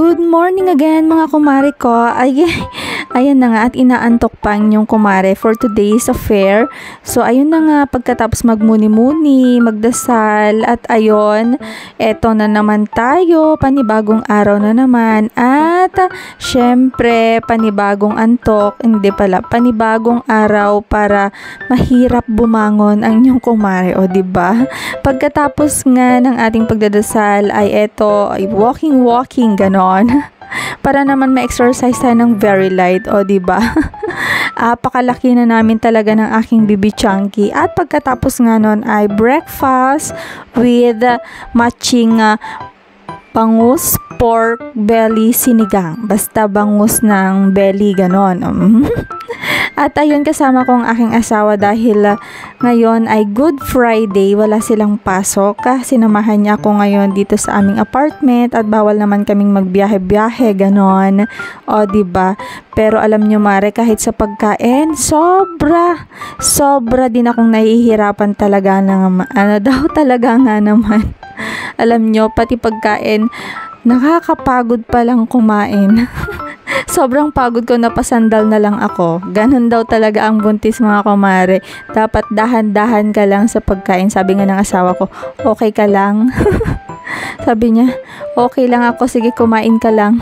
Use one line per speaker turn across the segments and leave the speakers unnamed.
Good morning again mga kumare ko. Ayan na nga at inaantok pa yung kumare for today's affair. So ayun na nga, pagkatapos magmuni-muni, magdasal at ayun, eto na naman tayo, panibagong araw na naman at syempre panibagong antok, hindi pala, panibagong araw para mahirap bumangon ang inyong kumare, o diba? Pagkatapos nga ng ating pagdadasal ay eto, ay walking ganon. Para naman ma-exercise tayo ng very light, o diba? Pakalaki na namin talaga ng aking bibi chunky. At pagkatapos nga nun ay breakfast with matching bangus pork belly sinigang. Basta bangus ng belly, ganon. At ayun, kasama ko ang aking asawa dahil ngayon ay Good Friday, wala silang pasok. Sinamahan niya ako ngayon dito sa aming apartment at bawal naman kaming magbiyahe-biyahe, ganon. O diba? Pero alam nyo mare, kahit sa pagkain, sobra din akong nahihirapan talaga ng talaga nga naman. Alam nyo, pati pagkain, nakakapagod palang kumain. Sobrang pagod ko, napasandal na lang ako. Ganon daw talaga ang buntis mga kumare. Dapat dahan-dahan ka lang sa pagkain. Sabi nga ng asawa ko, okay ka lang? Sabi niya, okay lang ako, sige kumain ka lang.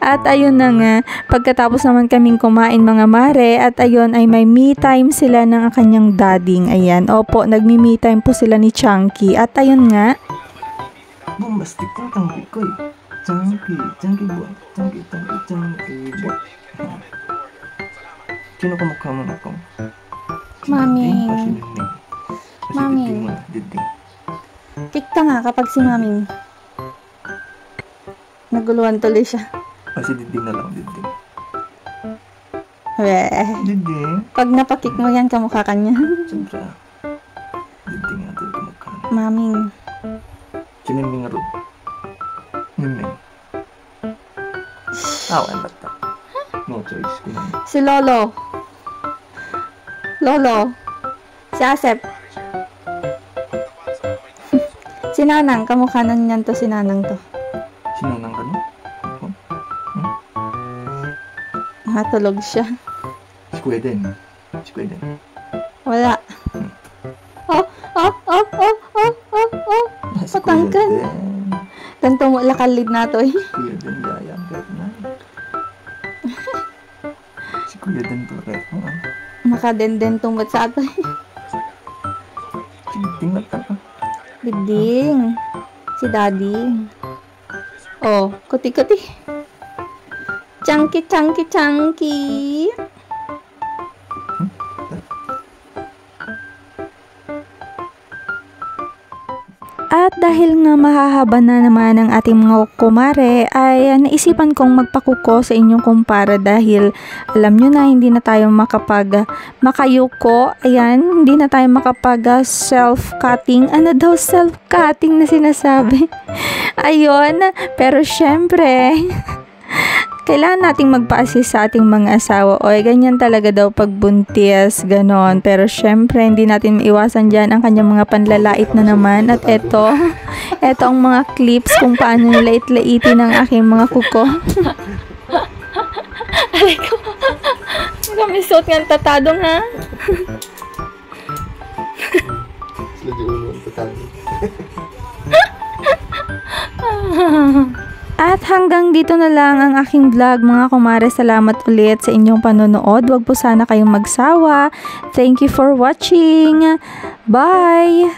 At ayun na nga, pagkatapos naman kaming kumain mga mare, at ayun ay may me time sila ng kanyang dading. Ayan, opo, nagmi-me time po sila ni Chunky. At ayun nga,
bombastic ko, Chunky ko eh. Chunky boy. Sino kamukha mo na ko?
Maming. Maming. Tikta nga kapag si Maming. Naguluhan tuloy siya.
Si Diding na lang, Diding.
Diding? Pag napakik mo yan, kamukha ka niya.
Siyempre. Diding natin kamukha.
Maming.
Siniming nga rin. Miming. Awan ba't ta? No choice.
Si Lolo. Si Asep. Si Nanang. Kamukha na niyan to, si Nanang to.
Si Nanang ka no?
Natulog siya.
Si Kuya Den.
Wala. Patangkan. Ganito mo lakalid na to eh.
Kuya Den gayang kahit na. Si Kuya Den to kahit mo ah.
Makadenden tumot sa ato eh.
Si Diding na ka.
Diding. Si Daddy. Oh, kuti-kuti. Chunky. At dahil nga mahahaba na naman ang ating mga kumare, ay naisipan kong magpakuko sa inyong kumpara dahil alam nyo na hindi na tayo makayuko. Ayan, hindi na tayo self-cutting. Ano daw self-cutting na sinasabi? Ayun, pero syempre, kailangan nating magpa-assist sa ating mga asawa. O, ganyan talaga daw pagbuntis, ganon. Pero syempre, hindi natin maiwasan dyan ang kanyang mga panlalait na naman. At eto ang mga clips kung paano lait-laitin ang aking mga kuko. Aray ko. Kami suot nga tatadong ha.
Sila di ulo ang tatadong.
At hanggang dito na lang ang aking vlog mga kumare. Salamat ulit sa inyong panonood. Huwag po sana kayong magsawa. Thank you for watching. Bye!